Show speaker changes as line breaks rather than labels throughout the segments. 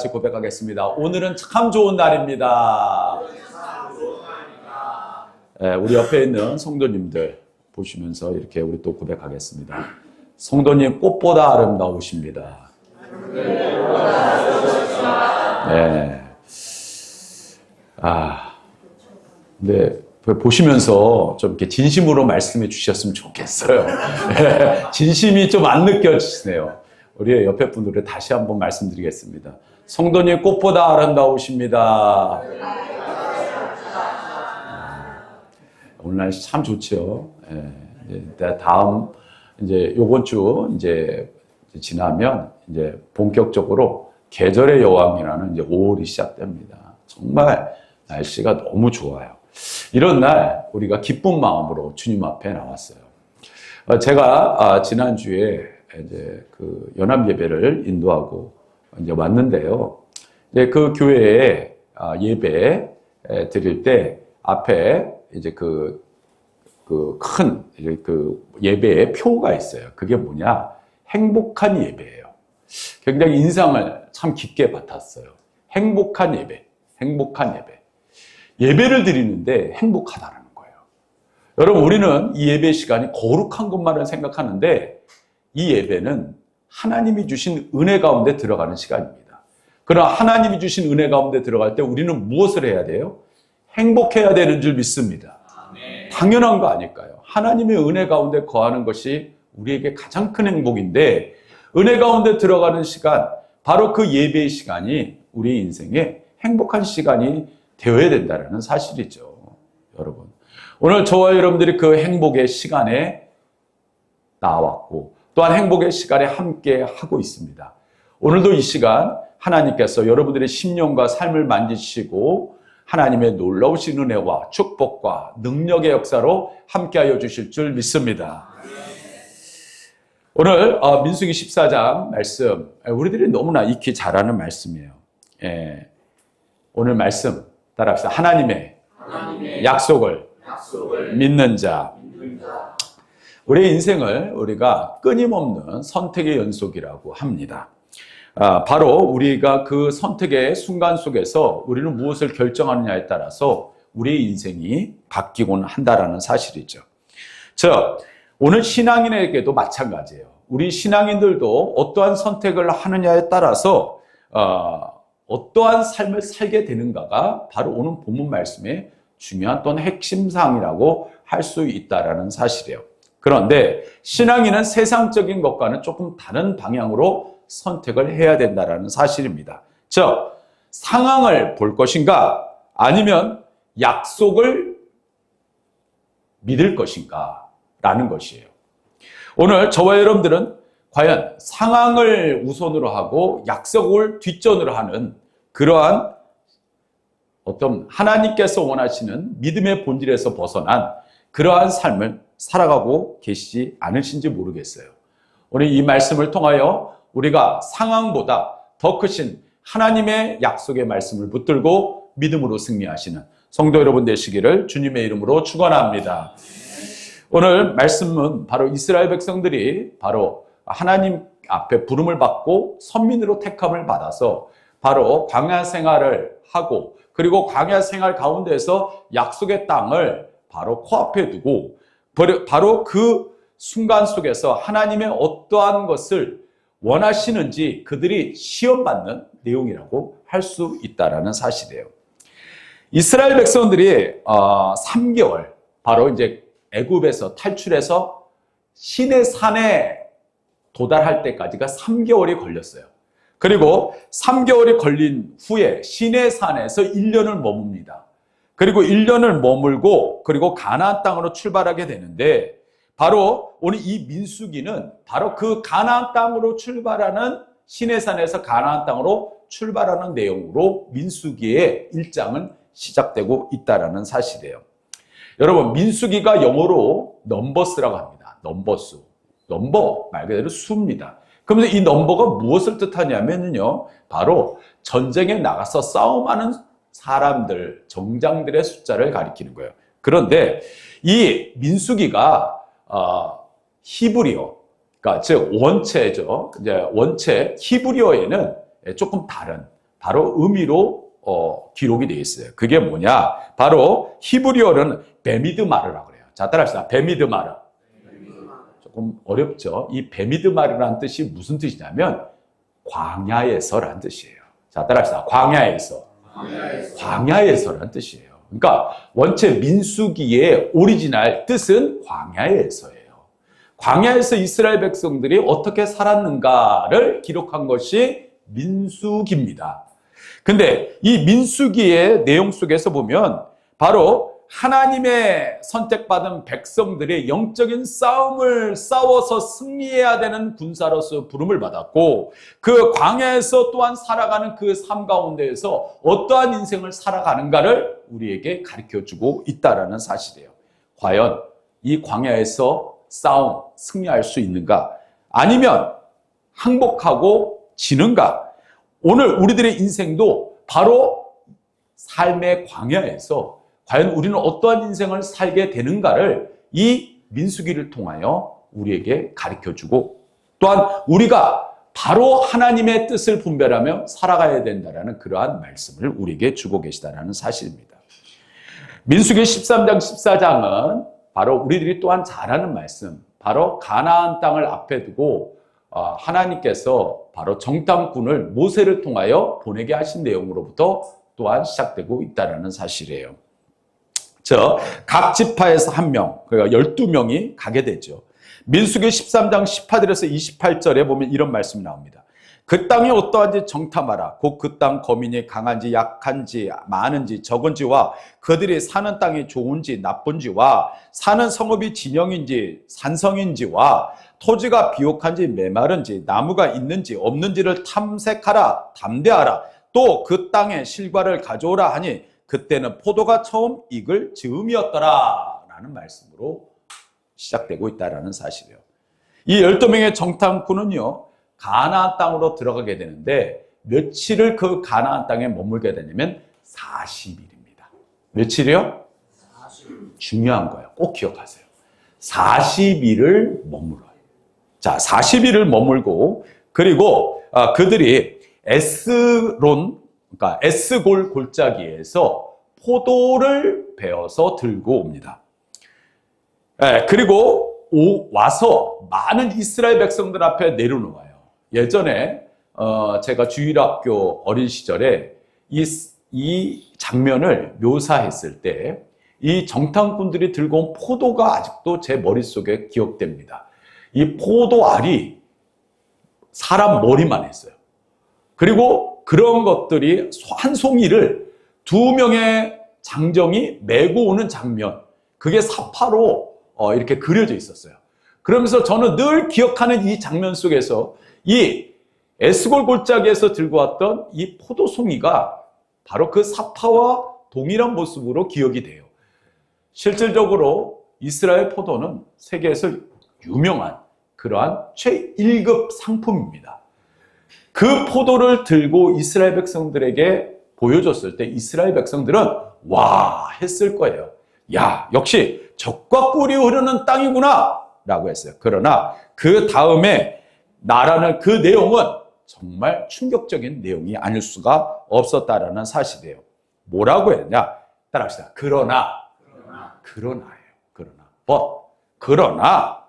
같이 고백하겠습니다. 오늘은 참 좋은 날입니다. 우리 옆에 있는 성도님들 보시면서 이렇게 우리 또 고백하겠습니다. 성도님 꽃보다 아름다우십니다. 네. 근데 보시면서 좀 이렇게 진심으로 말씀해 주셨으면 좋겠어요. 진심이 좀 안 느껴지시네요. 우리 옆에 분들을 다시 한번 말씀드리겠습니다. 성도님 꽃보다 아름다우십니다. 오늘 날씨 참 좋죠. 다음 이제 요번 주 이제 지나면 이제 본격적으로 계절의 여왕이라는 이제 5월이 시작됩니다. 정말 날씨가 너무 좋아요. 이런 날 우리가 기쁜 마음으로 주님 앞에 나왔어요. 제가 지난주에 이제 그 연합 예배를 인도하고 이제 왔는데요. 이제 그 교회에 예배 드릴 때 앞에 이제 그 큰 예배의 표가 있어요. 그게 뭐냐? 행복한 예배예요. 굉장히 인상을 참 깊게 받았어요. 행복한 예배, 행복한 예배. 예배를 드리는데 행복하다는 거예요. 여러분, 우리는 이 예배 시간이 거룩한 것만을 생각하는데 이 예배는 하나님이 주신 은혜 가운데 들어가는 시간입니다. 그러나 하나님이 주신 은혜 가운데 들어갈 때 우리는 무엇을 해야 돼요? 행복해야 되는 줄 믿습니다. 당연한 거 아닐까요? 하나님의 은혜 가운데 거하는 것이 우리에게 가장 큰 행복인데 은혜 가운데 들어가는 시간, 바로 그 예배의 시간이 우리 인생에 행복한 시간이 되어야 된다는 사실이죠. 여러분, 오늘 저와 여러분들이 그 행복의 시간에 나왔고 또한 행복의 시간에 함께 하고 있습니다. 오늘도 이 시간 하나님께서 여러분들의 심령과 삶을 만지시고 하나님의 놀라우신 은혜와 축복과 능력의 역사로 함께하여 주실 줄 믿습니다. 오늘 민수기 14장 말씀, 우리들이 너무나 익히 잘 아는 말씀이에요. 오늘 말씀 따라합시다. 하나님의 약속을 믿는 자. 우리의 인생을 우리가 끊임없는 선택의 연속이라고 합니다. 바로 우리가 그 선택의 순간 속에서 우리는 무엇을 결정하느냐에 따라서 우리의 인생이 바뀌곤 한다는 사실이죠. 오늘 신앙인에게도 마찬가지예요. 우리 신앙인들도 어떠한 선택을 하느냐에 따라서 어떠한 삶을 살게 되는가가 바로 오늘 본문 말씀의 중요한 또는 핵심 사항이라고 할 수 있다는 사실이에요. 그런데 신앙인은 세상적인 것과는 조금 다른 방향으로 선택을 해야 된다는 사실입니다. 상황을 볼 것인가 아니면 약속을 믿을 것인가 라는 것이에요. 오늘 저와 여러분들은 과연 상황을 우선으로 하고 약속을 뒷전으로 하는 그러한 어떤 하나님께서 원하시는 믿음의 본질에서 벗어난 그러한 삶을 살아가고 계시지 않으신지 모르겠어요. 오늘 이 말씀을 통하여 우리가 상황보다 더 크신 하나님의 약속의 말씀을 붙들고 믿음으로 승리하시는 성도 여러분 되시기를 주님의 이름으로 축원합니다. 오늘 말씀은 바로 이스라엘 백성들이 바로 하나님 앞에 부름을 받고 선민으로 택함을 받아서 바로 광야 생활을 하고 그리고 광야 생활 가운데에서 약속의 땅을 바로 코앞에 두고 바로 그 순간 속에서 하나님의 어떠한 것을 원하시는지 그들이 시험받는 내용이라고 할 수 있다는 사실이에요. 이스라엘 백성들이 3개월 바로 이제 애굽에서 탈출해서 시내산에 도달할 때까지가 3개월이 걸렸어요. 그리고 3개월이 걸린 후에 시내산에서 1년을 머뭅니다. 그리고 1년을 머물고 그리고 가나안 땅으로 출발하게 되는데 바로 오늘 이 민수기는 바로 그 가나안 땅으로 출발하는 시내산에서 가나안 땅으로 출발하는 내용으로 민수기의 1장은 시작되고 있다는 사실이에요. 여러분, 민수기가 영어로 넘버스라고 합니다. 넘버수. 넘버 말 그대로 수입니다. 그러면서 이 넘버가 무엇을 뜻하냐면요, 바로 전쟁에 나가서 싸움하는 사람들, 정장들의 숫자를 가리키는 거예요. 그런데 이 민수기가 히브리어, 그러니까 즉 원체죠. 이제 원체 히브리어에는 조금 다른 바로 의미로 기록이 되어 있어요. 그게 뭐냐? 바로 히브리어로는 베미드마르라고 그래요. 자, 따라합시다. 베미드마르. 조금 어렵죠? 이 베미드마르라는 뜻이 무슨 뜻이냐면 광야에서라는 뜻이에요. 자, 따라합시다. 광야에서. 광야에서라는 뜻이에요. 그러니까 원체 민수기의 오리지널 뜻은 광야에서예요. 광야에서 이스라엘 백성들이 어떻게 살았는가를 기록한 것이 민수기입니다. 근데 이 민수기의 내용 속에서 보면 바로 하나님의 선택받은 백성들이 영적인 싸움을 싸워서 승리해야 되는 군사로서 부름을 받았고, 그 광야에서 또한 살아가는 그 삶 가운데에서 어떠한 인생을 살아가는가를 우리에게 가르쳐주고 있다는 사실이에요. 과연 이 광야에서 싸움 승리할 수 있는가? 아니면 항복하고 지는가? 오늘 우리들의 인생도 바로 삶의 광야에서 과연 우리는 어떠한 인생을 살게 되는가를 이 민수기를 통하여 우리에게 가르쳐주고, 또한 우리가 바로 하나님의 뜻을 분별하며 살아가야 된다는 그러한 말씀을 우리에게 주고 계시다는 사실입니다. 민수기 13장 14장은 바로 우리들이 또한 잘 아는 말씀, 바로 가나안 땅을 앞에 두고 하나님께서 바로 정탐꾼을 모세를 통하여 보내게 하신 내용으로부터 또한 시작되고 있다는 사실이에요. 각 지파에서 한 명, 그러니까 12명이 가게 되죠. 민수기 13장 18절에서 28절에 보면 이런 말씀이 나옵니다. 그 땅이 어떠한지 정탐하라. 곧 그 땅 거민이 강한지 약한지 많은지 적은지와 그들이 사는 땅이 좋은지 나쁜지와 사는 성읍이 진영인지 산성인지와 토지가 비옥한지 메마른지 나무가 있는지 없는지를 탐색하라. 담대하라. 또 그 땅에 실과를 가져오라 하니 그때는 포도가 처음 익을 즈음이었더라 라는 말씀으로 시작되고 있다는 사실이에요. 이 12명의 정탐꾼은요, 가나안 땅으로 들어가게 되는데 며칠을 그 가나안 땅에 머물게 되냐면 40일입니다. 며칠이요? 40일. 중요한 거예요. 꼭 기억하세요. 40일을 머물어요. 자, 40일을 머물고, 그리고 그들이 에스론, 그러니까 에스골 골짜기에서 포도를 베어서 들고 옵니다. 그리고 와서 많은 이스라엘 백성들 앞에 내려놓아요. 예전에 제가 주일학교 어린 시절에 이 장면을 묘사했을 때 이 정탐꾼들이 들고 온 포도가 아직도 제 머릿속에 기억됩니다. 이 포도알이 사람 머리만 했어요. 그리고 그런 것들이 한 송이를 2명의 장정이 메고 오는 장면, 그게 사파로 이렇게 그려져 있었어요. 그러면서 저는 늘 기억하는 이 장면 속에서 이 에스골 골짜기에서 들고 왔던 이 포도송이가 바로 그 사파와 동일한 모습으로 기억이 돼요. 실질적으로 이스라엘 포도는 세계에서 유명한 그러한 최1급 상품입니다. 그 포도를 들고 이스라엘 백성들에게 보여줬을 때 이스라엘 백성들은 와 했을 거예요. 야, 역시 젖과 꿀이 흐르는 땅이구나 라고 했어요. 그러나 그 다음에 나라는 그 내용은 정말 충격적인 내용이 아닐 수가 없었다라는 사실이에요. 뭐라고 했냐? 따라합시다. 그러나예요. 그러나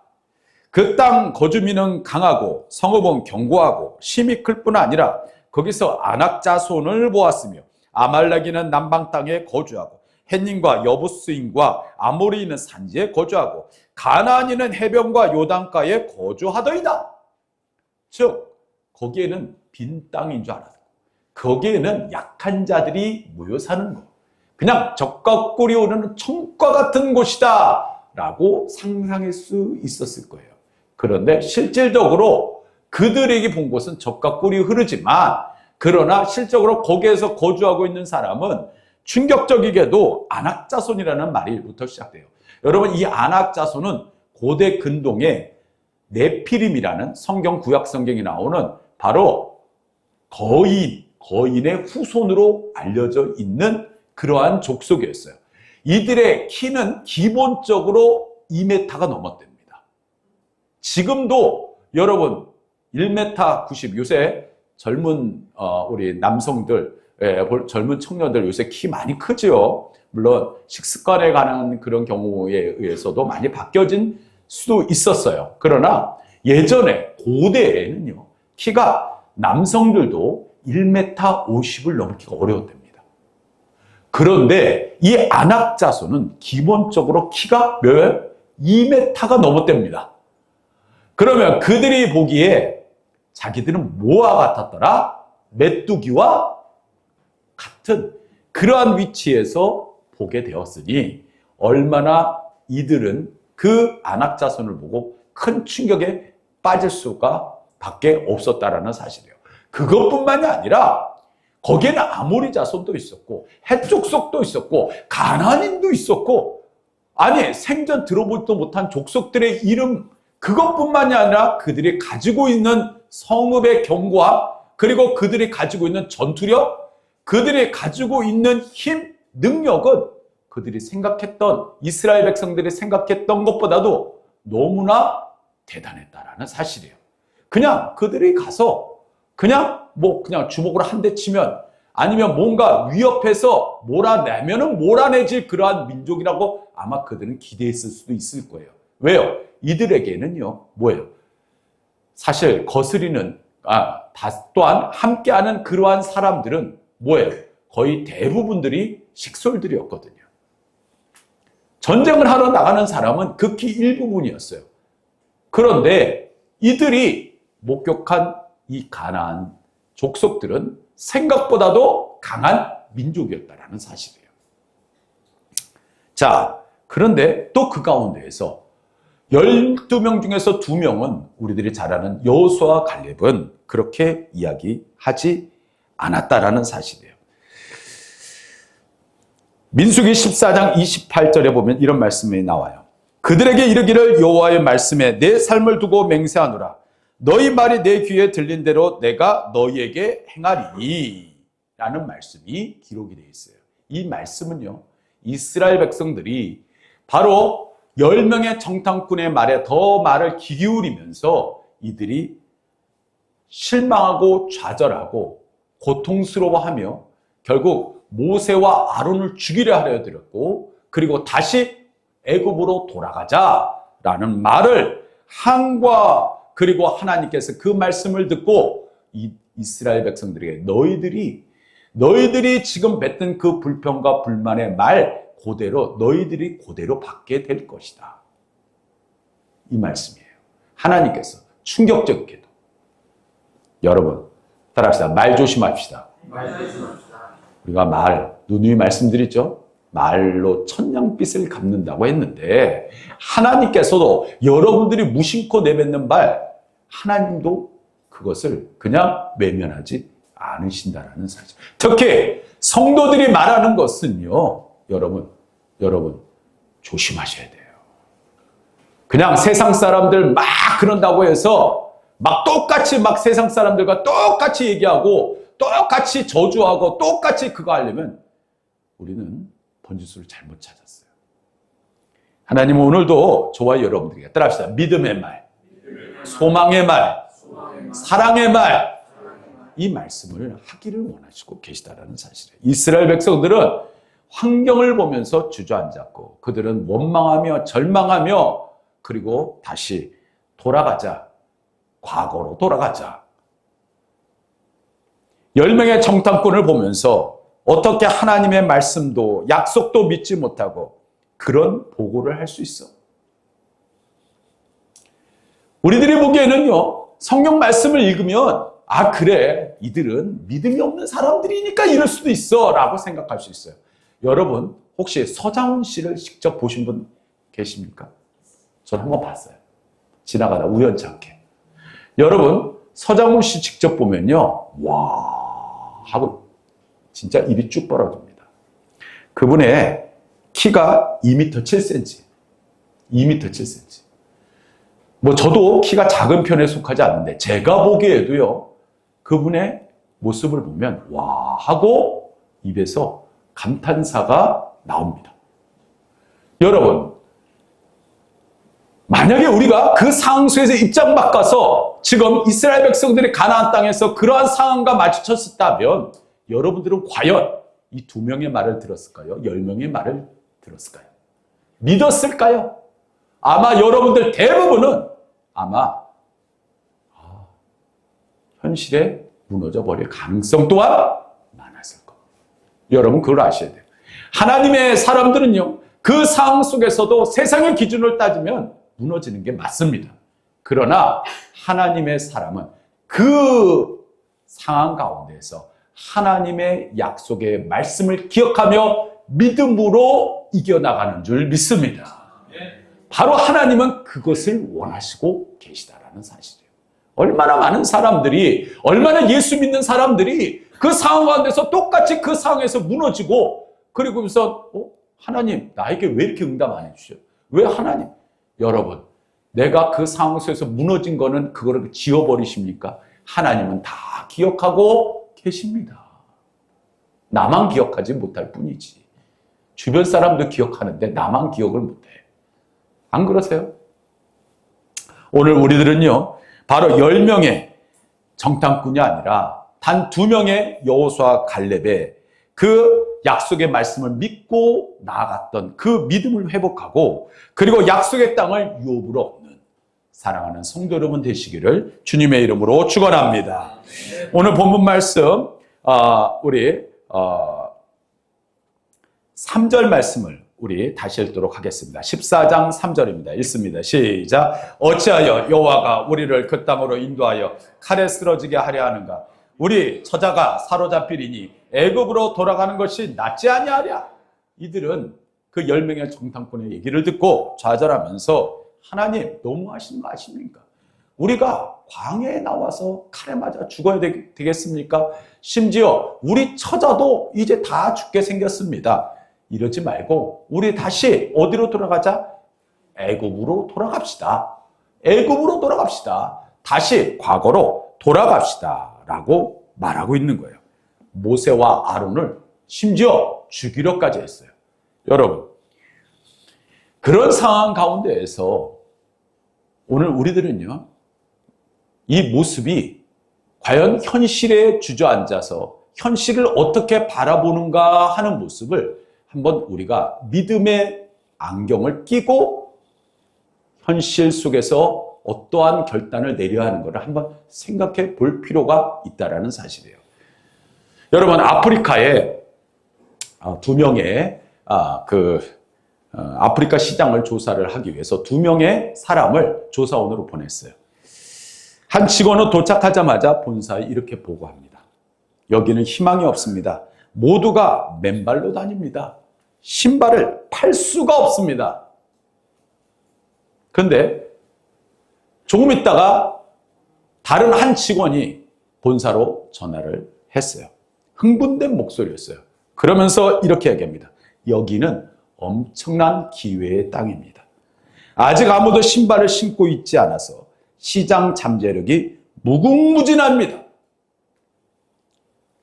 그 땅 거주민은 강하고 성읍은 견고하고 심이 클 뿐 아니라 거기서 아낙 자손을 보았으며 아말렉인은 남방 땅에 거주하고 헷님과 여부스인과 아모리인은 산지에 거주하고 가나안인은 해변과 요단가에 거주하더이다. 즉 거기에는 빈 땅인 줄 알았고 거기에는 약한 자들이 모여 사는 거, 그냥 젖과 꿀이 오르는 청과 같은 곳이다 라고 상상할 수 있었을 거예요. 그런데 실질적으로 그들에게 본 곳은 젖과 꿀이 흐르지만, 그러나 실적으로 거기에서 거주하고 있는 사람은 충격적이게도 아낙 자손이라는 말부터 시작돼요. 여러분, 이 아낙 자손은 고대 근동에 네피림이라는 성경 구약 성경이 나오는 바로 거인의 후손으로 알려져 있는 그러한 족속이었어요. 이들의 키는 기본적으로 2m가 넘었답니다. 지금도 여러분 1m 90, 요새 젊은 우리 남성들, 젊은 청년들 요새 키 많이 크죠. 물론 식습관에 관한 그런 경우에 의해서도 많이 바뀌어진 수도 있었어요. 그러나 예전에 고대에는요, 키가 남성들도 1m 50을 넘기가 어려웠답니다. 그런데 이 안악자손은 기본적으로 키가 몇? 2m가 넘었답니다. 그러면 그들이 보기에 자기들은 뭐와 같았더라? 메뚜기와 같은 그러한 위치에서 보게 되었으니 얼마나 이들은 그 안악자손을 보고 큰 충격에 빠질 수가 밖에 없었다라는 사실이에요. 그것뿐만이 아니라 거기에는 아모리 자손도 있었고 헷 족속도 있었고 가나안인도 있었고, 아니 생전 들어보지도 못한 족속들의 이름, 그것뿐만이 아니라 그들이 가지고 있는 성읍의 견고함, 그리고 그들이 가지고 있는 전투력, 그들이 가지고 있는 힘, 능력은 그들이 생각했던, 이스라엘 백성들이 생각했던 것보다도 너무나 대단했다라는 사실이에요. 그냥 그들이 가서 그냥 주먹으로 한 대 치면, 아니면 뭔가 위협해서 몰아내면은 몰아내질 그러한 민족이라고 아마 그들은 기대했을 수도 있을 거예요. 왜요? 이들에게는요, 뭐예요? 사실 거스리는, 또한 함께하는 그러한 사람들은 뭐예요? 거의 대부분들이 식솔들이었거든요. 전쟁을 하러 나가는 사람은 극히 일부분이었어요. 그런데 이들이 목격한 이 가나안 족속들은 생각보다도 강한 민족이었다라는 사실이에요. 자, 그런데 또 그 가운데에서 12명 중에서 2명은 우리들이 잘 아는 여호수아와 갈렙은 그렇게 이야기하지 않았다라는 사실이에요. 민수기 14장 28절에 보면 이런 말씀이 나와요. 그들에게 이르기를 여호와의 말씀에 내 삶을 두고 맹세하노라. 너희 말이 내 귀에 들린 대로 내가 너희에게 행하리니 라는 말씀이 기록이 되어 있어요. 이 말씀은요, 이스라엘 백성들이 바로 10명의 정탐꾼의 말에 더 말을 기울이면서 이들이 실망하고 좌절하고 고통스러워하며 결국 모세와 아론을 죽이려 하려 들었고, 그리고 다시 애굽으로 돌아가자라는 말을 한과, 그리고 하나님께서 그 말씀을 듣고 이스라엘 백성들에게 너희들이 지금 뱉은 그 불평과 불만의 말 그대로 너희들이 그대로 받게 될 것이다. 이 말씀이에요. 하나님께서 충격적이게도. 여러분 따라합시다. 말 조심합시다. 우리가 누누이 말씀드렸죠. 말로 천냥빚을 갚는다고 했는데 하나님께서도 여러분들이 무심코 내뱉는 말, 하나님도 그것을 그냥 외면하지 않으신다라는 사실. 특히 성도들이 말하는 것은요, 여러분 조심하셔야 돼요. 그냥 세상 사람들 막 그런다고 해서 똑같이 세상 사람들과 똑같이 얘기하고 똑같이 저주하고 똑같이 그거 하려면 우리는 번지수를 잘못 찾았어요. 하나님은 오늘도 저와 여러분들에게 따라합시다. 믿음의 말, 소망의 말, 사랑의 말, 이 말씀을 하기를 원하시고 계시다라는 사실이에요. 이스라엘 백성들은 환경을 보면서 주저앉았고 그들은 원망하며 절망하며 그리고 다시 돌아가자, 과거로 돌아가자. 10명의 정탐꾼을 보면서 어떻게 하나님의 말씀도 약속도 믿지 못하고 그런 보고를 할 수 있어? 우리들이 보기에는요, 성경 말씀을 읽으면 그래, 이들은 믿음이 없는 사람들이니까 이럴 수도 있어 라고 생각할 수 있어요. 여러분 혹시 서장훈 씨를 직접 보신 분 계십니까? 저는 한번 봤어요. 지나가다 우연찮게. 여러분 서장훈 씨 직접 보면요, 와 하고 진짜 입이 쭉 벌어집니다. 그분의 키가 2m 7cm. 2m 7cm. 저도 키가 작은 편에 속하지 않는데 제가 보기에도요, 그분의 모습을 보면 와 하고 입에서 감탄사가 나옵니다. 여러분 만약에 우리가 그 상황 속에서 입장 바꿔서 지금 이스라엘 백성들이 가나안 땅에서 그러한 상황과 마주쳤었다면 여러분들은 과연 이 2명의 말을 들었을까요? 10명의 말을 들었을까요? 믿었을까요? 아마 여러분들 대부분은 아마 현실에 무너져 버릴 가능성 또한 많았을 겁니다. 여러분 그걸 아셔야 돼요. 하나님의 사람들은요, 그 상황 속에서도 세상의 기준을 따지면 무너지는 게 맞습니다. 그러나 하나님의 사람은 그 상황 가운데에서 하나님의 약속의 말씀을 기억하며 믿음으로 이겨나가는 줄 믿습니다. 바로 하나님은 그것을 원하시고 계시다라는 사실이에요. 얼마나 많은 사람들이, 얼마나 예수 믿는 사람들이 그 상황 가운데서 똑같이 그 상황에서 무너지고, 그리고 우선 하나님 나에게 왜 이렇게 응답 안 해주셔요? 왜 하나님? 여러분, 내가 그 상황 속에서 무너진 거는 그거를 지워버리십니까? 하나님은 다 기억하고 계십니다. 나만 기억하지 못할 뿐이지. 주변 사람도 기억하는데 나만 기억을 못해. 안 그러세요? 오늘 우리들은요, 바로 10명의 정탐꾼이 아니라 단 2명의 여호수아 갈렙의 그 약속의 말씀을 믿고 나아갔던 그 믿음을 회복하고, 그리고 약속의 땅을 유업으로 얻는 사랑하는 성도 여러분 되시기를 주님의 이름으로 축원합니다. 오늘 본문 말씀 우리 3절 말씀을 우리 다시 읽도록 하겠습니다. 14장 3절입니다. 읽습니다. 시작. 어찌하여 여호와가 우리를 그 땅으로 인도하여 칼에 쓰러지게 하려 하는가? 우리 처자가 사로잡히리니 애굽으로 돌아가는 것이 낫지 아니하랴. 이들은 그 10명의 정탐꾼의 얘기를 듣고 좌절하면서 하나님 너무하신 거 아십니까? 우리가 광야에 나와서 칼에 맞아 죽어야 되겠습니까? 심지어 우리 처자도 이제 다 죽게 생겼습니다. 이러지 말고 우리 다시 어디로 돌아가자? 애굽으로 돌아갑시다. 애굽으로 돌아갑시다. 다시 과거로 돌아갑시다 라고 말하고 있는 거예요. 모세와 아론을 심지어 죽이려까지 했어요. 여러분, 그런 상황 가운데에서 오늘 우리들은요, 이 모습이 과연 현실에 주저앉아서 현실을 어떻게 바라보는가 하는 모습을 한번 우리가 믿음의 안경을 끼고 현실 속에서 어떠한 결단을 내려야 하는 것을 한번 생각해 볼 필요가 있다는 사실이에요. 여러분, 아프리카에 2명의 아프리카 시장을 조사를 하기 위해서 2명의 사람을 조사원으로 보냈어요. 한 직원은 도착하자마자 본사에 이렇게 보고합니다. 여기는 희망이 없습니다. 모두가 맨발로 다닙니다. 신발을 팔 수가 없습니다. 그런데 조금 있다가 다른 한 직원이 본사로 전화를 했어요. 흥분된 목소리였어요. 그러면서 이렇게 얘기합니다. 여기는 엄청난 기회의 땅입니다. 아직 아무도 신발을 신고 있지 않아서 시장 잠재력이 무궁무진합니다.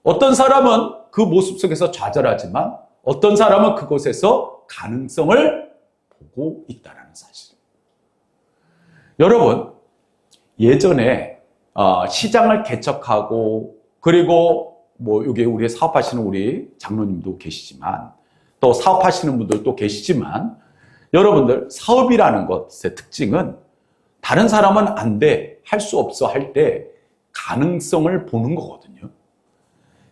어떤 사람은 그 모습 속에서 좌절하지만 어떤 사람은 그곳에서 가능성을 보고 있다는 사실. 여러분, 예전에 시장을 개척하고, 그리고 여기 우리 사업하시는 우리 장로님도 계시지만, 또 사업하시는 분들도 계시지만, 여러분들 사업이라는 것의 특징은 다른 사람은 안 돼, 할 수 없어 할 때 가능성을 보는 거거든요.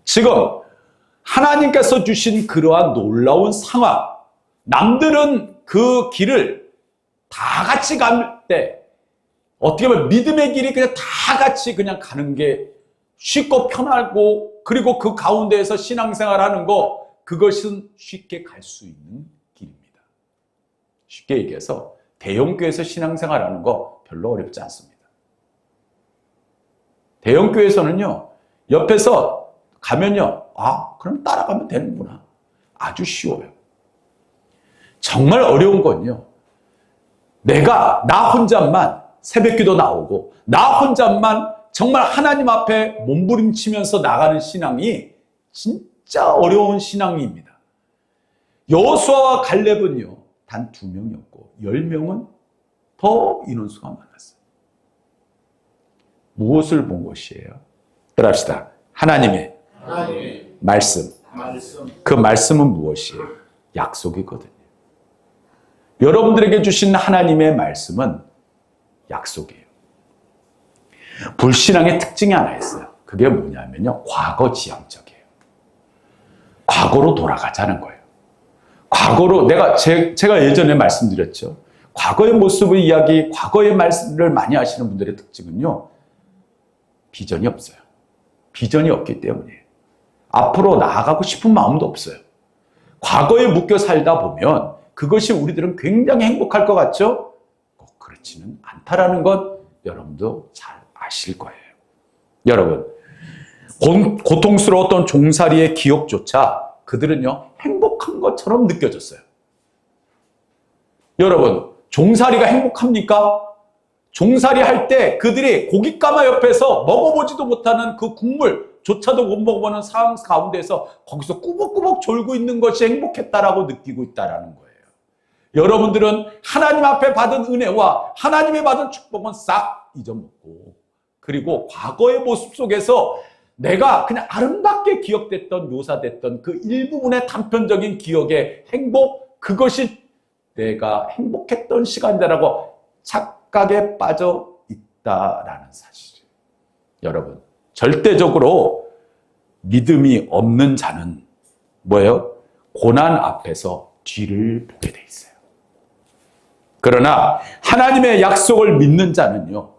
지금 하나님께서 주신 그러한 놀라운 상황, 남들은 그 길을 다 같이 갈 때 어떻게 보면 믿음의 길이 그냥 다 같이 그냥 가는 게 쉽고 편하고, 그리고 그 가운데에서 신앙생활하는 거, 그것은 쉽게 갈 수 있는 길입니다. 쉽게 얘기해서 대형교회에서 신앙생활하는 거 별로 어렵지 않습니다. 대형교회에서는요, 옆에서 가면요, 그럼 따라가면 되는구나. 아주 쉬워요. 정말 어려운 건요, 나 혼자만 새벽기도 나오고, 나 혼자만 정말 하나님 앞에 몸부림치면서 나가는 신앙이 진짜 어려운 신앙입니다. 여호수아와 갈렙은요, 단 2명이었고 10명은 더 인원수가 많았어요. 무엇을 본 것이에요? 따라합시다. 하나님의 말씀. 그 말씀은 무엇이에요? 약속이거든요. 여러분들에게 주신 하나님의 말씀은 약속이에요. 불신앙의 특징이 하나 있어요. 그게 뭐냐면요. 과거 지향적이에요. 과거로 돌아가자는 거예요. 과거로 제가 예전에 말씀드렸죠. 과거의 모습을 이야기, 과거의 말씀을 많이 하시는 분들의 특징은요. 비전이 없어요. 비전이 없기 때문이에요. 앞으로 나아가고 싶은 마음도 없어요. 과거에 묶여 살다 보면 그것이 우리들은 굉장히 행복할 것 같죠? 꼭 그렇지는 않다라는 것 여러분도 잘 아실 거예요. 여러분, 고통스러웠던 종살이의 기억조차 그들은요, 행복한 것처럼 느껴졌어요. 여러분, 종살이가 행복합니까? 종살이 할 때 그들이 고깃가마 옆에서 먹어보지도 못하는 그 국물조차도 못 먹어보는 상황 가운데서 거기서 꾸벅꾸벅 졸고 있는 것이 행복했다라고 느끼고 있다라는 거예요. 여러분들은 하나님 앞에 받은 은혜와 하나님의 받은 축복은 싹 잊어먹고, 그리고 과거의 모습 속에서 내가 그냥 아름답게 기억됐던, 묘사됐던 그 일부분의 단편적인 기억의 행복, 그것이 내가 행복했던 시간이라고 착각에 빠져 있다라는 사실이에요. 여러분, 절대적으로 믿음이 없는 자는 뭐예요? 고난 앞에서 뒤를 보게 돼 있어요. 그러나 하나님의 약속을 믿는 자는요,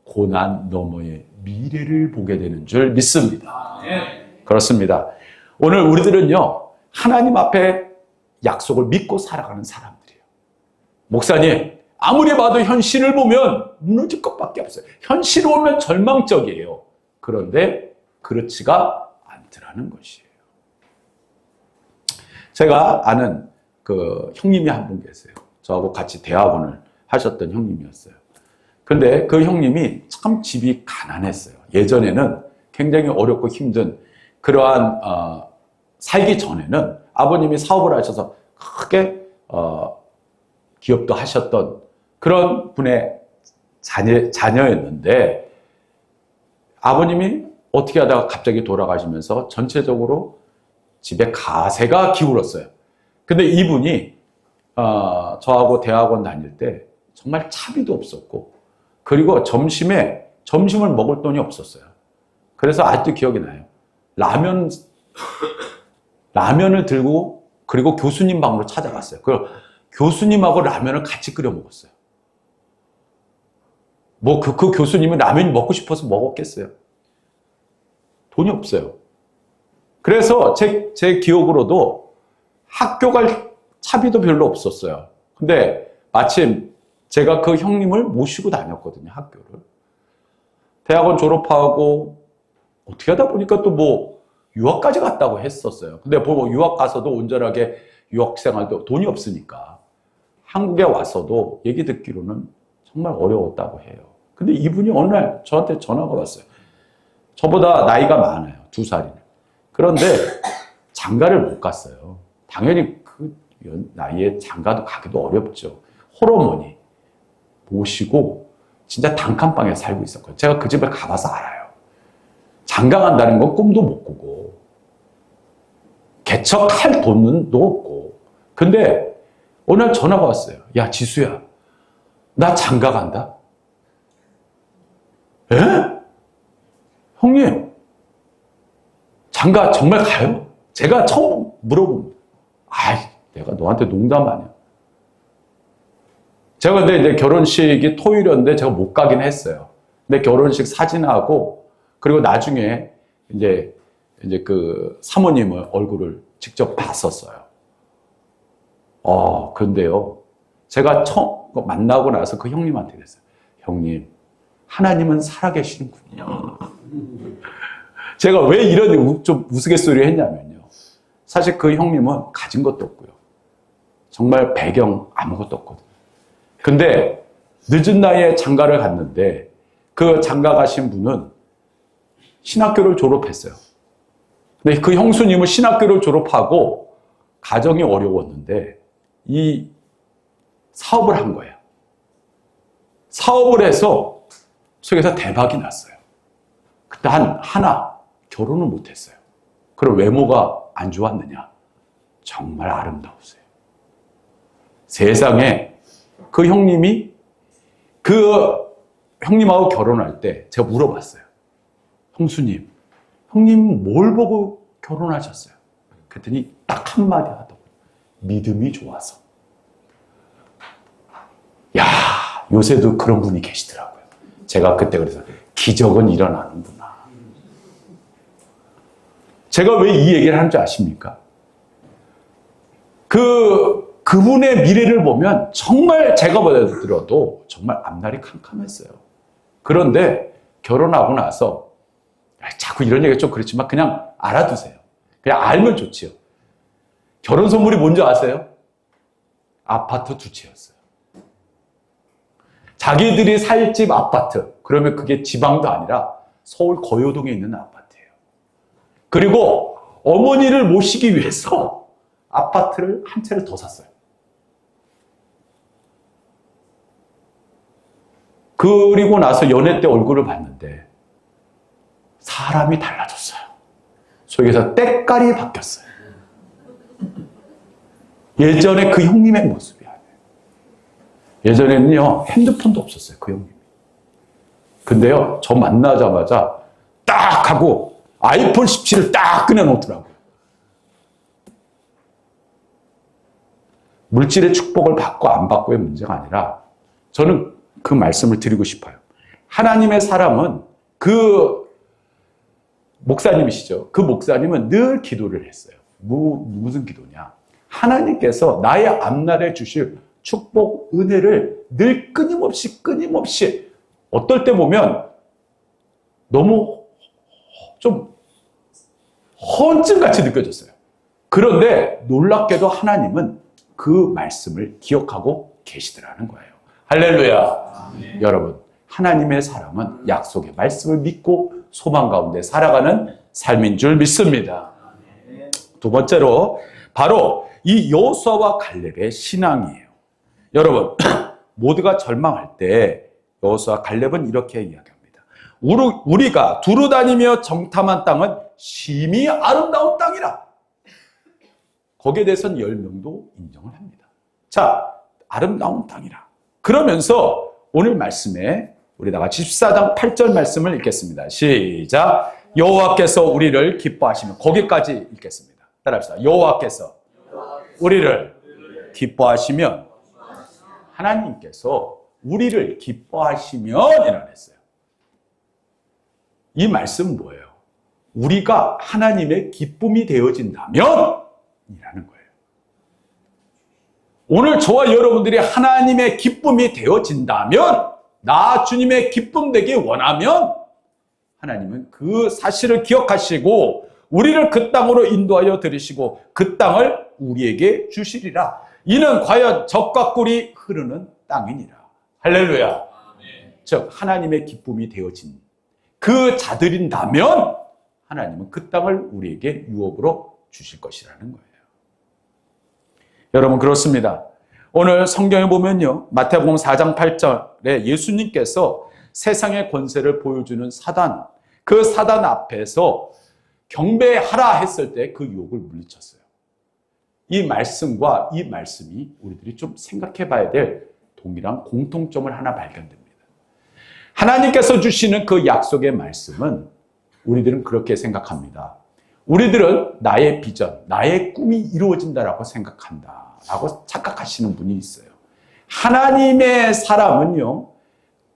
고난 너머의 미래를 보게 되는 줄 믿습니다. 그렇습니다. 오늘 우리들은요, 하나님 앞에 약속을 믿고 살아가는 사람들이에요. 목사님, 아무리 봐도 현실을 보면 무너질 것밖에 없어요. 현실을 보면 절망적이에요. 그런데 그렇지가 않더라는 것이에요. 제가 아는 그 형님이 한 분 계세요. 저하고 같이 대학원을 하셨던 형님이었어요. 근데 그 형님이 참 집이 가난했어요. 예전에는 굉장히 어렵고 힘든 그러한 살기 전에는 아버님이 사업을 하셔서 크게 기업도 하셨던 그런 분의 자녀였는데, 아버님이 어떻게 하다가 갑자기 돌아가시면서 전체적으로 집에 가세가 기울었어요. 근데 이분이 저하고 대학원 다닐 때 정말 차비도 없었고, 그리고 점심을 먹을 돈이 없었어요. 그래서 아직도 기억이 나요. 라면을 들고, 그리고 교수님 방으로 찾아갔어요. 그 교수님하고 라면을 같이 끓여 먹었어요. 그 교수님은 라면이 먹고 싶어서 먹었겠어요. 돈이 없어요. 그래서 제 기억으로도 학교 갈 차비도 별로 없었어요. 근데 마침 제가 그 형님을 모시고 다녔거든요, 학교를. 대학원 졸업하고 어떻게 하다 보니까 또 유학까지 갔다고 했었어요. 근데 유학 가서도 온전하게 유학 생활도 돈이 없으니까 한국에 와서도 얘기 듣기로는 정말 어려웠다고 해요. 근데 이분이 어느 날 저한테 전화가 왔어요. 저보다 나이가 많아요. 2살이네. 그런데 장가를 못 갔어요. 당연히 그 나이에 장가도 가기도 어렵죠. 홀어머니 모시고 진짜 단칸방에 살고 있었거든요. 제가 그 집을 가봐서 알아요. 장가 간다는 건 꿈도 못 꾸고 개척할 돈도 없고. 근데 어느 날 전화가 왔어요. 야, 지수야, 나 장가 간다. 에? 형님, 장가 정말 가요? 제가 처음 물어봅니다. 내가 너한테 농담 아니야. 제가 근데 이제 결혼식이 토요일이었는데 제가 못 가긴 했어요. 근데 결혼식 사진하고, 그리고 나중에 이제 그 사모님의 얼굴을 직접 봤었어요. 근데요, 제가 처음 만나고 나서 그 형님한테 그랬어요. 형님, 하나님은 살아계시는군요. 제가 왜 이런 좀 우스갯소리를 했냐면요, 사실 그 형님은 가진 것도 없고요, 정말 배경 아무것도 없거든요. 근데 늦은 나이에 장가를 갔는데, 그 장가 가신 분은 신학교를 졸업했어요. 근데 그 형수님은 신학교를 졸업하고 가정이 어려웠는데 이 사업을 한 거예요. 사업을 해서 속에서 대박이 났어요. 그때 하나 결혼을 못했어요. 그럼 외모가 안 좋았느냐? 정말 아름다우세요. 세상에 그 형님이 그 형님하고 결혼할 때 제가 물어봤어요. 형수님, 형님 뭘 보고 결혼하셨어요? 그랬더니 딱 한마디 하더라고요. 믿음이 좋아서. 야, 요새도 그런 분이 계시더라고요. 제가 그때 그래서 기적은 일어나는구나. 제가 왜 이 얘기를 하는 줄 아십니까? 그분의 미래를 보면 정말 제가 보여드려도 정말 앞날이 캄캄했어요. 그런데 결혼하고 나서 자꾸 이런 얘기가 좀 그렇지만 그냥 알아두세요. 그냥 알면 좋지요. 결혼 선물이 뭔지 아세요? 아파트 2채였어요. 자기들이 살 집 아파트. 그러면 그게 지방도 아니라 서울 거요동에 있는 아파트예요. 그리고 어머니를 모시기 위해서 아파트를 한 채를 더 샀어요. 그리고 나서 연애 때 얼굴을 봤는데 사람이 달라졌어요. 속에서 때깔이 바뀌었어요. 예전에 그 형님의 모습이 아니에요. 예전에는요, 핸드폰도 없었어요, 그 형님이. 근데요, 저 만나자마자 딱 하고 아이폰 17을 딱 꺼내놓더라고요. 물질의 축복을 받고 안 받고의 문제가 아니라 저는 그 말씀을 드리고 싶어요. 하나님의 사람은 그 목사님이시죠. 그 목사님은 늘 기도를 했어요. 무슨 기도냐? 하나님께서 나의 앞날에 주실 축복, 은혜를 늘 끊임없이 어떨 때 보면 너무 좀 허언증같이 느껴졌어요. 그런데 놀랍게도 하나님은 그 말씀을 기억하고 계시더라는 거예요. 할렐루야. 여러분, 하나님의 사람은 약속의 말씀을 믿고 소망 가운데 살아가는 삶인 줄 믿습니다. 두 번째로 바로 이 여호수아와 갈렙의 신앙이에요. 여러분, 모두가 절망할 때 여호수아 갈렙은 이렇게 이야기합니다. 우리가 두루 다니며 정탐한 땅은 심히 아름다운 땅이라. 거기에 대해서는 10명도 인정을 합니다. 자, 아름다운 땅이라. 그러면서 오늘 말씀에 우리 다 같이 14장 8절 말씀을 읽겠습니다. 시작. 여호와께서 우리를 기뻐하시면, 거기까지 읽겠습니다. 따라합시다. 여호와께서 우리를 기뻐하시면, 하나님께서 우리를 기뻐하시면 이라 했어요. 이 말씀은 뭐예요? 우리가 하나님의 기쁨이 되어진다면 이라는 거예요. 오늘 저와 여러분들이 하나님의 기쁨이 되어진다면, 나 주님의 기쁨 되기 원하면 하나님은 그 사실을 기억하시고 우리를 그 땅으로 인도하여 들이시고 그 땅을 우리에게 주시리라. 이는 과연 젖과 꿀이 흐르는 땅이니라. 할렐루야. 즉 하나님의 기쁨이 되어진 그 자들인다면 하나님은 그 땅을 우리에게 유업으로 주실 것이라는 거예요. 여러분, 그렇습니다. 오늘 성경에 보면요, 마태복음 4장 8절에 예수님께서 세상의 권세를 보여주는 사단, 그 사단 앞에서 경배하라 했을 때 그 유혹을 물리쳤어요. 이 말씀과 이 말씀이 우리들이 좀 생각해 봐야 될 동일한 공통점을 하나 발견됩니다. 하나님께서 주시는 그 약속의 말씀은 우리들은 그렇게 생각합니다. 우리들은 나의 비전, 나의 꿈이 이루어진다라고 생각한다 라고 착각하시는 분이 있어요. 하나님의 사람은요,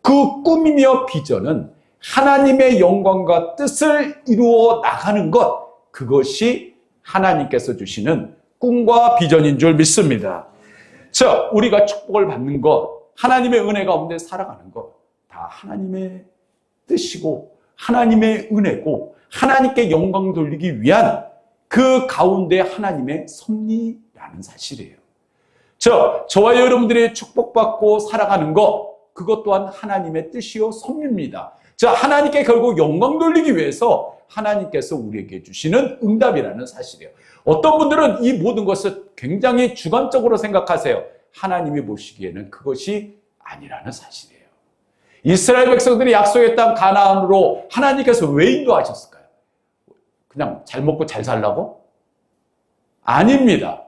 그 꿈이며 비전은 하나님의 영광과 뜻을 이루어 나가는 것, 그것이 하나님께서 주시는 꿈과 비전인 줄 믿습니다. 즉, 우리가 축복을 받는 것, 하나님의 은혜 가운데 살아가는 것, 다 하나님의 뜻이고 하나님의 은혜고 하나님께 영광 돌리기 위한 그 가운데 하나님의 섭리라는 사실이에요. 저와 여러분들이 축복받고 살아가는 것, 그것 또한 하나님의 뜻이요 섭리입니다. 하나님께 결국 영광 돌리기 위해서 하나님께서 우리에게 주시는 응답이라는 사실이에요. 어떤 분들은 이 모든 것을 굉장히 주관적으로 생각하세요. 하나님이 보시기에는 그것이 아니라는 사실이에요. 이스라엘 백성들이 약속의 땅 가나안으로 하나님께서 왜 인도하셨을까요? 그냥 잘 먹고 잘 살라고? 아닙니다.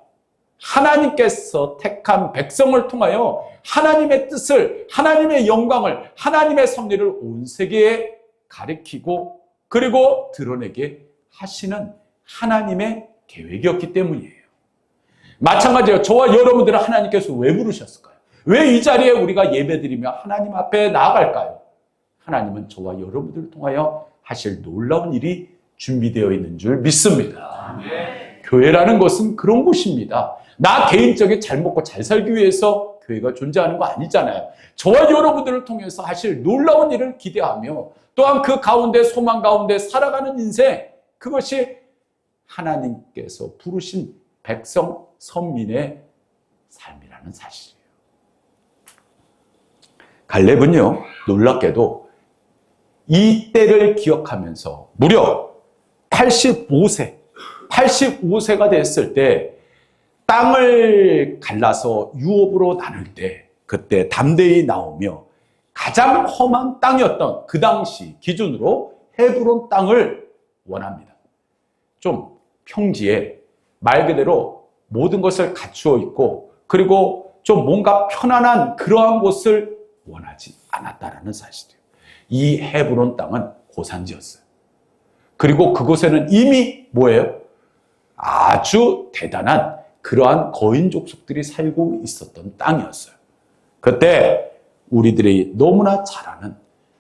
하나님께서 택한 백성을 통하여 하나님의 뜻을, 하나님의 영광을, 하나님의 섭리를 온 세계에 가리키고 그리고 드러내게 하시는 하나님의 계획이었기 때문이에요. 마찬가지로 저와 여러분들은 하나님께서 왜 부르셨을까요? 왜 이 자리에 우리가 예배드리며 하나님 앞에 나아갈까요? 하나님은 저와 여러분들을 통하여 하실 놀라운 일이 준비되어 있는 줄 믿습니다. 교회라는 것은 그런 곳입니다. 나 개인적인 잘 먹고 잘 살기 위해서 교회가 존재하는 거 아니잖아요. 저와 여러분들을 통해서 하실 놀라운 일을 기대하며 또한 그 가운데 소망 가운데 살아가는 인생, 그것이 하나님께서 부르신 백성, 선민의 삶이라는 사실이에요. 갈렙은요, 놀랍게도 이 때를 기억하면서 무려 85세가 됐을 때 땅을 갈라서 유업으로 나눌 때 그때 담대히 나오며 가장 험한 땅이었던 그 당시 기준으로 헤브론 땅을 원합니다. 좀 평지에 말 그대로 모든 것을 갖추어 있고 그리고 좀 뭔가 편안한 그러한 곳을 원하지 않았다라는 사실이에요. 이 헤브론 땅은 고산지였어요. 그리고 그곳에는 이미 뭐예요? 아주 대단한 그러한 거인 족속들이 살고 있었던 땅이었어요. 그때 우리들이 너무나 잘 아는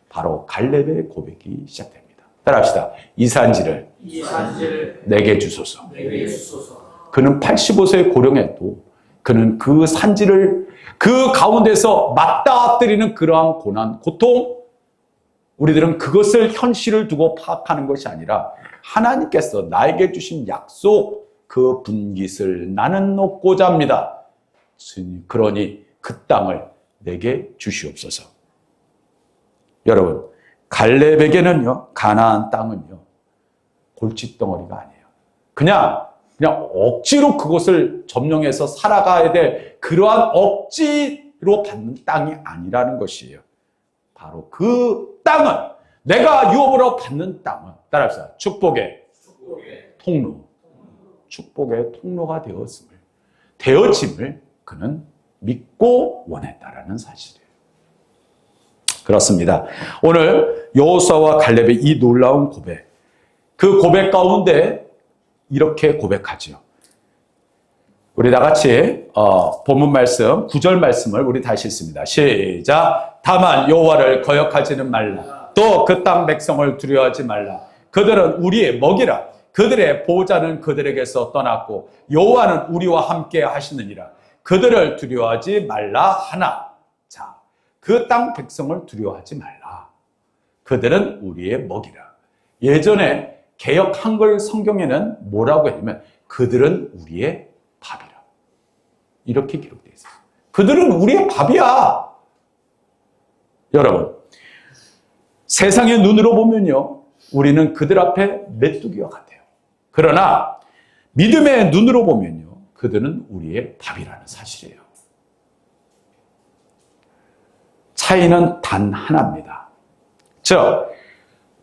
바로 갈렙의 고백이 시작됩니다. 따라합시다. 이 산지를 내게 주소서. 그는 85세의 고령에도 그는 그 산지를 그 가운데서 맞닥뜨리는 그러한 고난, 고통, 우리들은 그것을 현실을 두고 파악하는 것이 아니라 하나님께서 나에게 주신 약속, 그 분깃을 나는 놓고자 합니다. 그러니 그 땅을 내게 주시옵소서. 여러분, 갈렙에게는요, 가나안 땅은요, 골칫덩어리가 아니에요. 그냥 억지로 그것을 점령해서 살아가야 될 그러한 억지로 받는 땅이 아니라는 것이에요. 바로 그 땅은, 내가 유업으로 받는 땅은, 따라합시다. 축복의 통로. 축복의 통로가 되어짐을 그는 믿고 원했다라는 사실이에요. 그렇습니다. 오늘 여호수아와 갈렙의 이 놀라운 고백, 그 고백 가운데 이렇게 고백하지요. 우리 다 같이 본문 말씀, 9절 말씀을 우리 다시 읽습니다. 시작. 다만 여호와를 거역하지는 말라. 또 그 땅 백성을 두려워하지 말라. 그들은 우리의 먹이라. 그들의 보호자는 그들에게서 떠났고 여호와는 우리와 함께 하시느니라. 그들을 두려워하지 말라 하나. 자, 그 땅 백성을 두려워하지 말라. 그들은 우리의 먹이라. 예전에 개역 한글 성경에는 뭐라고 했냐면 그들은 우리의 밥이라. 이렇게 기록되어 있어요. 그들은 우리의 밥이야. 여러분, 세상의 눈으로 보면요, 우리는 그들 앞에 메뚜기와 같아요. 그러나 믿음의 눈으로 보면요, 그들은 우리의 밥이라는 사실이에요. 차이는 단 하나입니다. 즉,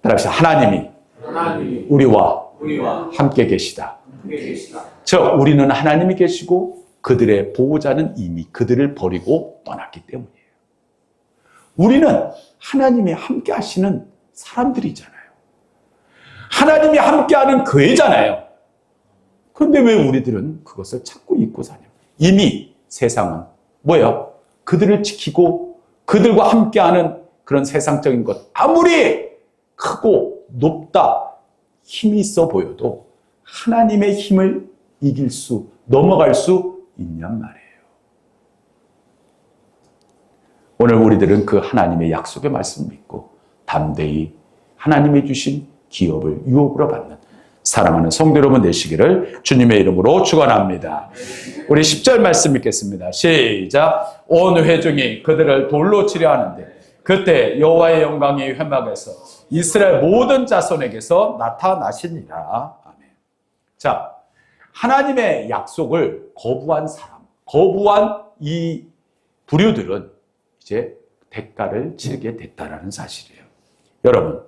따라합시다. 하나님이 우리와 함께 계시다. 즉, 우리는 하나님이 계시고 그들의 보호자는 이미 그들을 버리고 떠났기 때문이에요. 우리는 하나님이 함께 하시는 사람들이잖아요. 하나님이 함께하는 교회잖아요. 그런데 왜 우리들은 그것을 찾고 잊고 사냐? 이미 세상은 뭐예요? 그들을 지키고 그들과 함께하는 그런 세상적인 것, 아무리 크고 높다, 힘이 있어 보여도 하나님의 힘을 이길 수, 넘어갈 수 있냔 말이에요. 오늘 우리들은 그 하나님의 약속의 말씀을 믿고 담대히 하나님이 주신 기업을 유업으로 받는 사랑하는 성도 여러분 되시기를 주님의 이름으로 축원합니다. 우리 10절 말씀 읽겠습니다. 시작. 온 회중이 그들을 돌로 치려 하는데 그때 여호와의 영광이 회막에서 이스라엘 모든 자손에게서 나타나시니라. 아멘. 자, 하나님의 약속을 거부한 사람, 거부한 이 부류들은 이제 대가를 치르게 됐다라는 사실이에요. 여러분,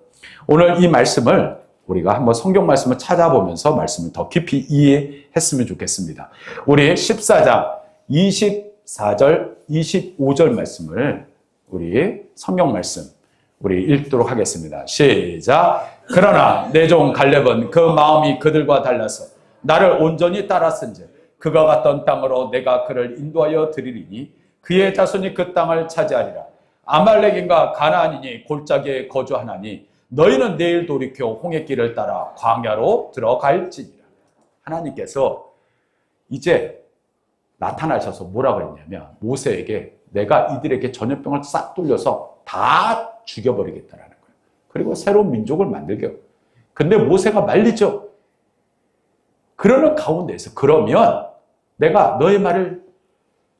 오늘 이 말씀을 우리가 한번 성경 말씀을 찾아보면서 말씀을 더 깊이 이해했으면 좋겠습니다. 우리 14장 24절, 25절 말씀을 우리 성경 말씀 우리 읽도록 하겠습니다. 시작. 그러나 내 종 갈렙은 그 마음이 그들과 달라서 나를 온전히 따랐은즉 그가 갔던 땅으로 내가 그를 인도하여 드리리니 그의 자손이 그 땅을 차지하리라. 아말렉인과 가나안인이 골짜기에 거주하나니 너희는 내일 돌이켜 홍해 길을 따라 광야로 들어갈지니라. 하나님께서 이제 나타나셔서 뭐라고 했냐면 모세에게 내가 이들에게 전염병을 싹 돌려서 다 죽여버리겠다라는 거예요. 그리고 새로운 민족을 만들게요. 근데 모세가 말리죠. 그러는 가운데에서 그러면 내가 너의 말을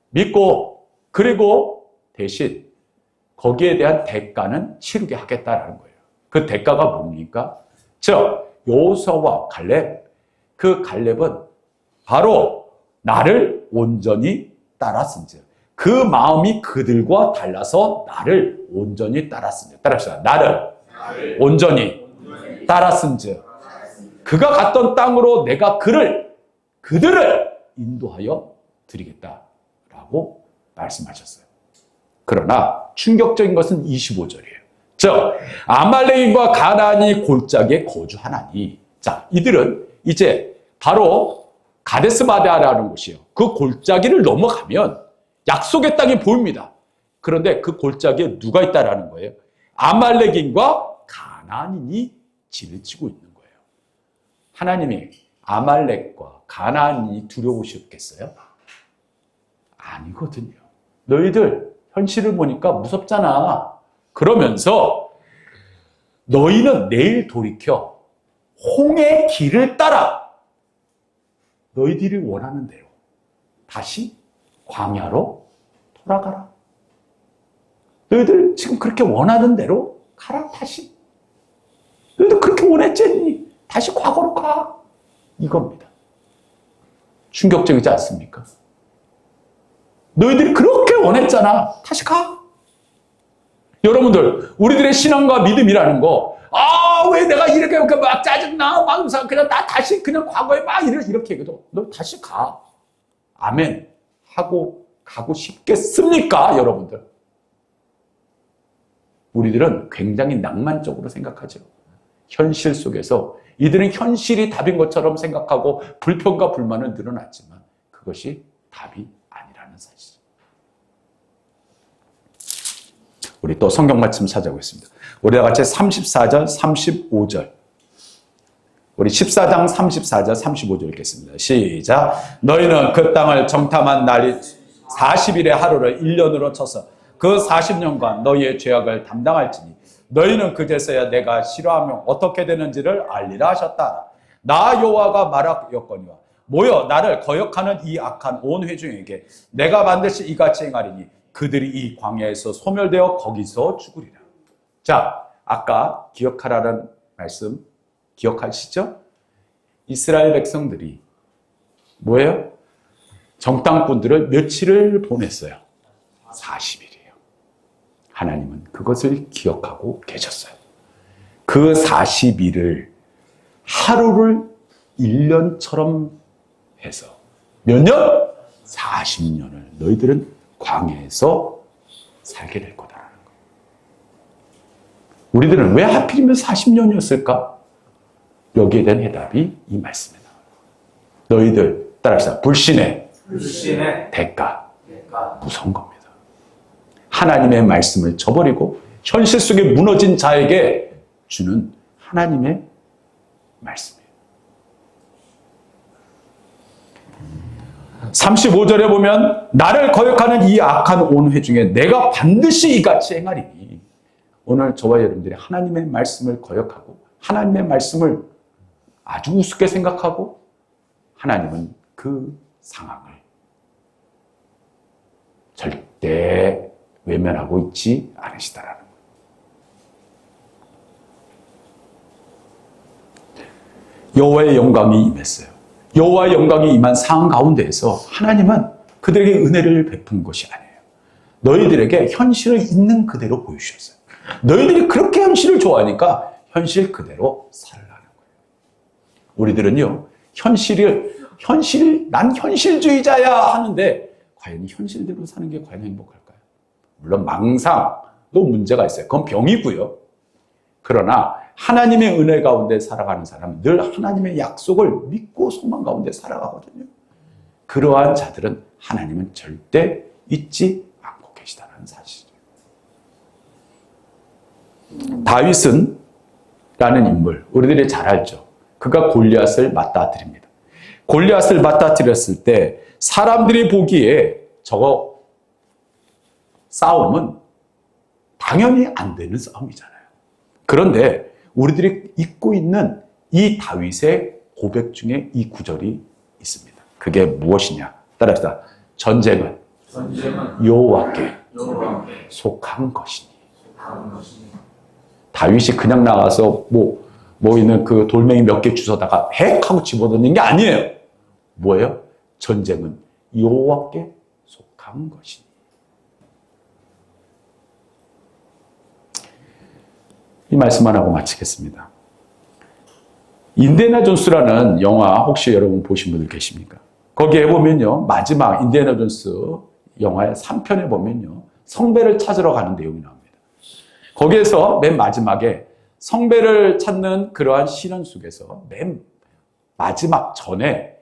믿고 그리고 대신 거기에 대한 대가는 치르게 하겠다라는 거예요. 그 대가가 뭡니까? 즉 여호수아와 갈렙, 그 갈렙은 바로 나를 온전히 따랐은즉 그 마음이 그들과 달라서 나를 온전히 따랐은즉 따라합시다. 나를 온전히 따랐은즉 그가 갔던 땅으로 내가 그들을 인도하여 드리겠다라고 말씀하셨어요. 그러나 충격적인 것은 25절이에요. 즉 아말렉인과 가나안이 골짜기에 거주하나니 자 이들은 이제 바로 가데스바네아라는 곳이에요. 그 골짜기를 넘어가면 약속의 땅이 보입니다. 그런데 그 골짜기에 누가 있다라는 거예요? 아말렉인과 가나안인이 지내치고 있는 거예요. 하나님이 아말렉과 가나안이 두려우셨겠어요? 아니거든요. 너희들 현실을 보니까 무섭잖아. 그러면서 너희는 내일 돌이켜 홍해 길을 따라 너희들이 원하는 대로 다시 광야로 돌아가라. 너희들 지금 그렇게 원하는 대로 가라 다시. 너희들 그렇게 원했지? 다시 과거로 가. 이겁니다. 충격적이지 않습니까? 너희들이 그렇게 원했잖아. 다시 가. 여러분들, 우리들의 신앙과 믿음이라는 거, 왜 내가 이렇게 막 짜증나? 막 그냥 나 다시 그냥 과거에 막 이렇게 얘기해도 너 다시 가. 아멘. 하고 가고 싶겠습니까, 여러분들? 우리들은 굉장히 낭만적으로 생각하죠. 현실 속에서 이들은 현실이 답인 것처럼 생각하고 불평과 불만은 늘어났지만 그것이 답이 아니라는 사실. 우리 또 성경 말씀 찾아보겠습니다. 우리와 같이 34절, 35절. 우리 14장 34절, 35절 읽겠습니다. 시작. 너희는 그 땅을 정탐한 날이 40일의 하루를 1년으로 쳐서 그 40년간 너희의 죄악을 담당할지니 너희는 그제서야 내가 싫어하며 어떻게 되는지를 알리라 하셨다. 나 여호와가 말하였거니와 모여 나를 거역하는 이 악한 온 회중에게 내가 반드시 이같이 행하리니 그들이 이 광야에서 소멸되어 거기서 죽으리라. 자, 아까 기억하라는 말씀 기억하시죠? 이스라엘 백성들이 뭐예요? 정탐꾼들을 며칠을 보냈어요? 40일이에요. 하나님은 그것을 기억하고 계셨어요. 그 40일을 하루를 1년처럼 해서 몇 년? 40년을 너희들은 광야에서 살게 될 거다라는 거예요. 우리들은 왜 하필이면 40년이었을까? 여기에 대한 해답이 이 말씀에 나와요. 너희들 따라합시다. 불신의 대가. 무서운 겁니다. 하나님의 말씀을 저버리고 현실 속에 무너진 자에게 주는 하나님의 말씀이에요. 35절에 보면 나를 거역하는 이 악한 온 회중에 내가 반드시 이같이 행하리니 오늘 저와 여러분들이 하나님의 말씀을 거역하고 하나님의 말씀을 아주 우습게 생각하고 하나님은 그 상황을 절대 외면하고 있지 않으시다라는 거예요. 여호와의 영광이 임했어요. 여호와의 영광이 임한 상황 가운데에서 하나님은 그들에게 은혜를 베푼 것이 아니에요. 너희들에게 현실을 있는 그대로 보여주셨어요. 너희들이 그렇게 현실을 좋아하니까 현실 그대로 살라는 거예요. 우리들은요, 난 현실주의자야 하는데 과연 현실대로 사는 게 과연 행복할까요? 물론 망상도 문제가 있어요. 그건 병이고요. 그러나 하나님의 은혜 가운데 살아가는 사람은 늘 하나님의 약속을 믿고 소망 가운데 살아가거든요. 그러한 자들은 하나님은 절대 잊지 않고 계시다는 사실이에요. 다윗은 라는 인물, 우리들이 잘 알죠. 그가 골리앗을 맞닥뜨립니다. 골리앗을 맞닥뜨렸을 때 사람들이 보기에 저거 싸움은 당연히 안 되는 싸움이잖아요. 그런데 우리들이 잊고 있는 이 다윗의 고백 중에 이 구절이 있습니다. 그게 무엇이냐? 따라합시다. 전쟁은 여호와께 속한 것이니. 다윗이 그냥 나가서 뭐 있는 그 돌멩이 몇 개 주워다가 핵 하고 집어넣는 게 아니에요. 뭐예요? 전쟁은 여호와께 속한 것이니. 이 말씀만 하고 마치겠습니다. 인디애나 존스라는 영화 혹시 여러분 보신 분들 계십니까? 거기에 보면요, 마지막 인디애나 존스 영화의 3편에 보면요, 성배를 찾으러 가는 내용이 나옵니다. 거기에서 맨 마지막에 성배를 찾는 그러한 시련 속에서 맨 마지막 전에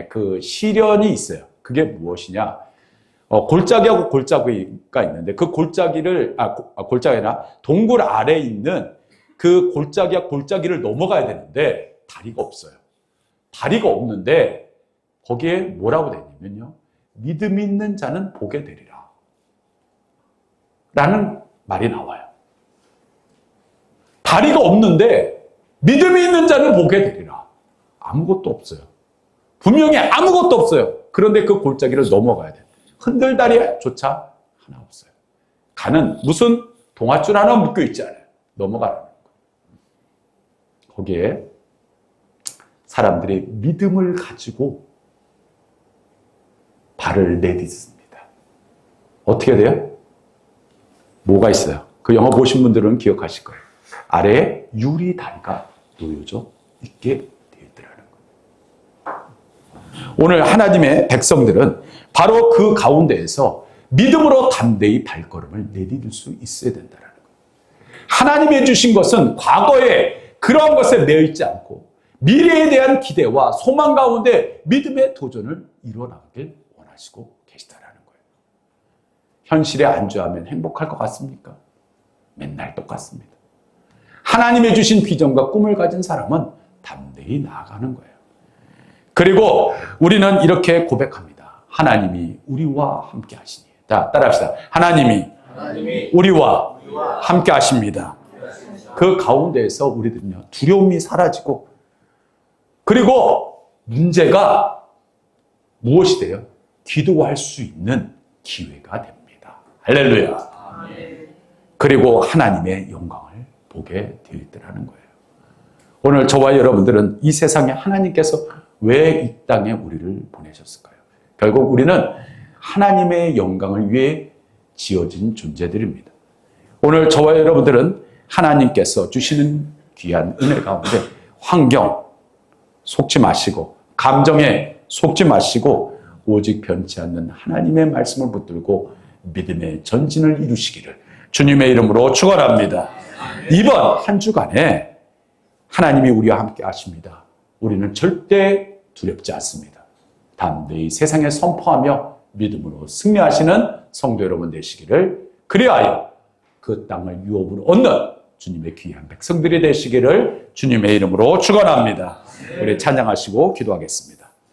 그 시련이 있어요. 그게 무엇이냐? 골짜기하고 골짜기가 있는데 그 골짜기를 골짜기가 아니라 동굴 아래에 있는 그 골짜기와 골짜기를 넘어가야 되는데 다리가 없어요. 다리가 없는데 거기에 뭐라고 되냐면요, 믿음 있는 자는 보게 되리라 라는 말이 나와요. 다리가 없는데 믿음이 있는 자는 보게 되리라. 아무것도 없어요. 분명히 아무것도 없어요. 그런데 그 골짜기를 넘어가야 돼요. 흔들다리조차 하나 없어요. 가는 무슨 동아줄 하나 묶여 있지 않아요. 넘어가라는 거예요. 거기에 사람들이 믿음을 가지고 발을 내딛습니다. 어떻게 돼요? 뭐가 있어요? 그 영화 보신 분들은 기억하실 거예요. 아래에 유리 다리가 놓여져 있게 되어 있더라는 거예요. 오늘 하나님의 백성들은 바로 그 가운데에서 믿음으로 담대히 발걸음을 내디딜 수 있어야 된다는 거예요. 하나님이 주신 것은 과거에 그러한 것에 매여 있지 않고 미래에 대한 기대와 소망 가운데 믿음의 도전을 이뤄나가길 원하시고 계시다는 거예요. 현실에 안주하면 행복할 것 같습니까? 맨날 똑같습니다. 하나님의 주신 비전과 꿈을 가진 사람은 담대히 나아가는 거예요. 그리고 우리는 이렇게 고백합니다. 하나님이 우리와 함께 하시니. 자, 따라합시다. 하나님이 우리와 함께 하십니다. 그 가운데에서 우리들은요, 두려움이 사라지고, 그리고 문제가 무엇이 돼요? 기도할 수 있는 기회가 됩니다. 할렐루야. 그리고 하나님의 영광을 보게 되어 있더라는 거예요. 오늘 저와 여러분들은 이 세상에 하나님께서 왜 이 땅에 우리를 보내셨을까요? 결국 우리는 하나님의 영광을 위해 지어진 존재들입니다. 오늘 저와 여러분들은 하나님께서 주시는 귀한 은혜 가운데 환경 속지 마시고 감정에 속지 마시고 오직 변치 않는 하나님의 말씀을 붙들고 믿음의 전진을 이루시기를 주님의 이름으로 축원합니다. 이번 한 주간에 하나님이 우리와 함께 하십니다. 우리는 절대 두렵지 않습니다. 담대히 세상에 선포하며 믿음으로 승리하시는 성도 여러분 되시기를, 그리하여 그 땅을 유업으로 얻는 주님의 귀한 백성들이 되시기를 주님의 이름으로 축원합니다. 우리 찬양하시고 기도하겠습니다.